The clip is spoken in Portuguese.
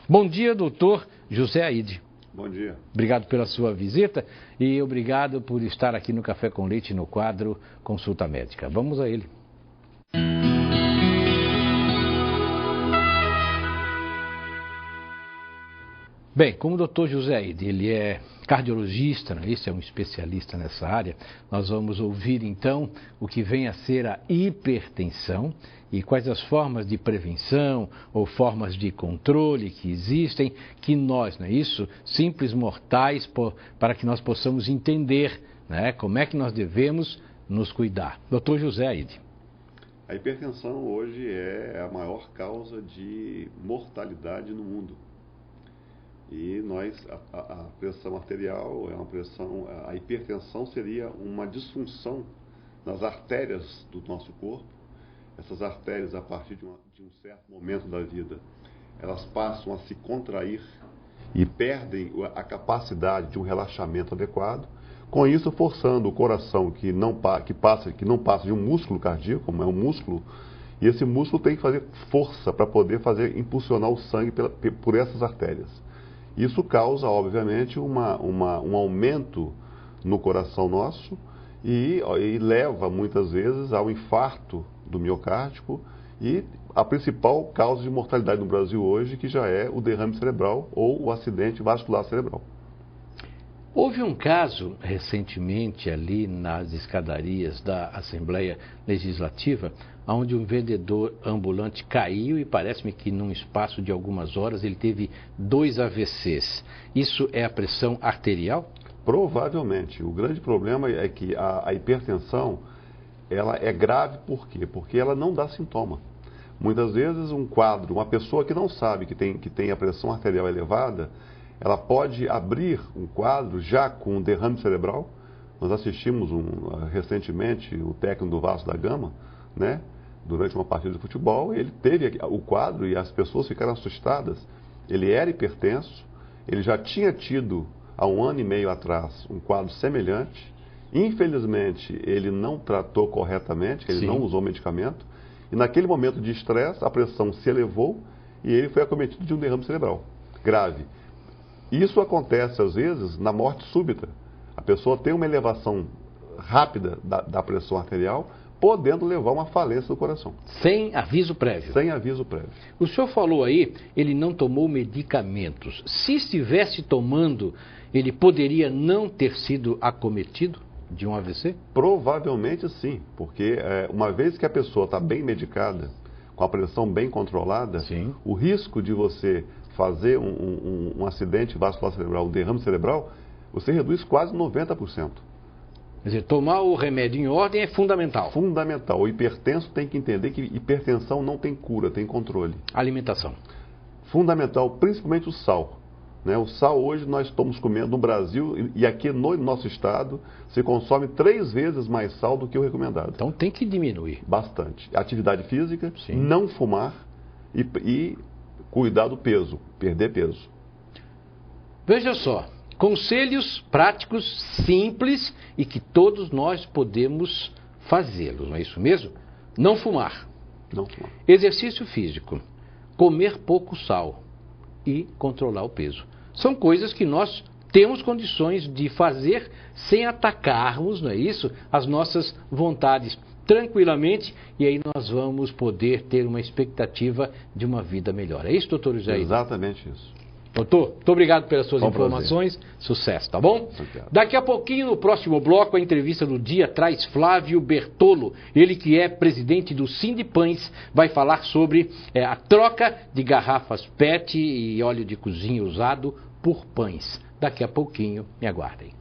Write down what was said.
Bom dia, doutor José Aide. Bom dia. Obrigado pela sua visita e obrigado por estar aqui no Café com Leite no quadro Consulta Médica. Vamos a ele. Bem, como o doutor José Aide, ele é cardiologista, não é isso? É um especialista nessa área, nós vamos ouvir então o que vem a ser a hipertensão e quais as formas de prevenção ou formas de controle que existem, que nós, não é isso? Simples mortais, para que nós possamos entender, né, como é que nós devemos nos cuidar. Doutor José Aide. A hipertensão hoje é a maior causa de mortalidade no mundo. E a pressão arterial é uma pressão, a hipertensão seria uma disfunção nas artérias do nosso corpo. Essas artérias, a partir de um certo momento da vida, elas passam a se contrair e perdem a capacidade de um relaxamento adequado. Com isso, forçando o coração que não passa de um músculo cardíaco, como é um músculo, e esse músculo tem que fazer força para poder impulsionar o sangue por essas artérias. Isso causa, obviamente, um aumento no coração nosso e leva, muitas vezes, ao infarto do miocárdio e a principal causa de mortalidade no Brasil hoje, que já é o derrame cerebral ou o acidente vascular cerebral. Houve um caso recentemente ali nas escadarias da Assembleia Legislativa, onde um vendedor ambulante caiu e parece-me que num espaço de algumas horas ele teve 2 AVCs. Isso é a pressão arterial? Provavelmente. O grande problema é que a hipertensão ela é grave por quê? Porque ela não dá sintoma. Muitas vezes uma pessoa que não sabe que tem a pressão arterial elevada, ela pode abrir um quadro já com derrame cerebral. Nós assistimos recentemente o técnico do Vasco da Gama, né, durante uma partida de futebol, ele teve o quadro e as pessoas ficaram assustadas. Ele era hipertenso, ele já tinha tido há 1 ano e meio atrás um quadro semelhante. Infelizmente, ele não tratou corretamente, ele não usou medicamento, e naquele momento de estresse, a pressão se elevou e ele foi acometido de um derrame cerebral grave. Isso acontece, às vezes, na morte súbita. A pessoa tem uma elevação rápida da pressão arterial, podendo levar a uma falência do coração. Sem aviso prévio? Sem aviso prévio. O senhor falou aí, ele não tomou medicamentos. Se estivesse tomando, ele poderia não ter sido acometido de um AVC? Provavelmente sim, porque uma vez que a pessoa está bem medicada, com a pressão bem controlada, o risco de você fazer um acidente vascular cerebral, um derrame cerebral, você reduz quase 90%. Quer dizer, tomar o remédio em ordem é fundamental. Fundamental. O hipertenso tem que entender que hipertensão não tem cura, tem controle. Alimentação. Fundamental, principalmente o sal. Né? O sal hoje nós estamos comendo no Brasil e aqui no nosso estado se consome 3 vezes mais sal do que o recomendado. Então tem que diminuir. Bastante. Atividade física, não fumar e cuidar do peso, perder peso. Veja só, conselhos práticos, simples e que todos nós podemos fazê-los, não é isso mesmo? Não fumar. Não fumar. Exercício físico, comer pouco sal e controlar o peso. São coisas que nós temos condições de fazer sem atacarmos, não é isso? As nossas vontades tranquilamente, e aí nós vamos poder ter uma expectativa de uma vida melhor. É isso, doutor José? Exatamente isso. Doutor, muito obrigado pelas suas informações. Prazer. Sucesso, tá bom? Obrigado. Daqui a pouquinho, no próximo bloco, a entrevista do dia traz Flávio Bertolo. Ele que é presidente do Sindipães, vai falar sobre a troca de garrafas PET e óleo de cozinha usado por pães. Daqui a pouquinho, me aguardem.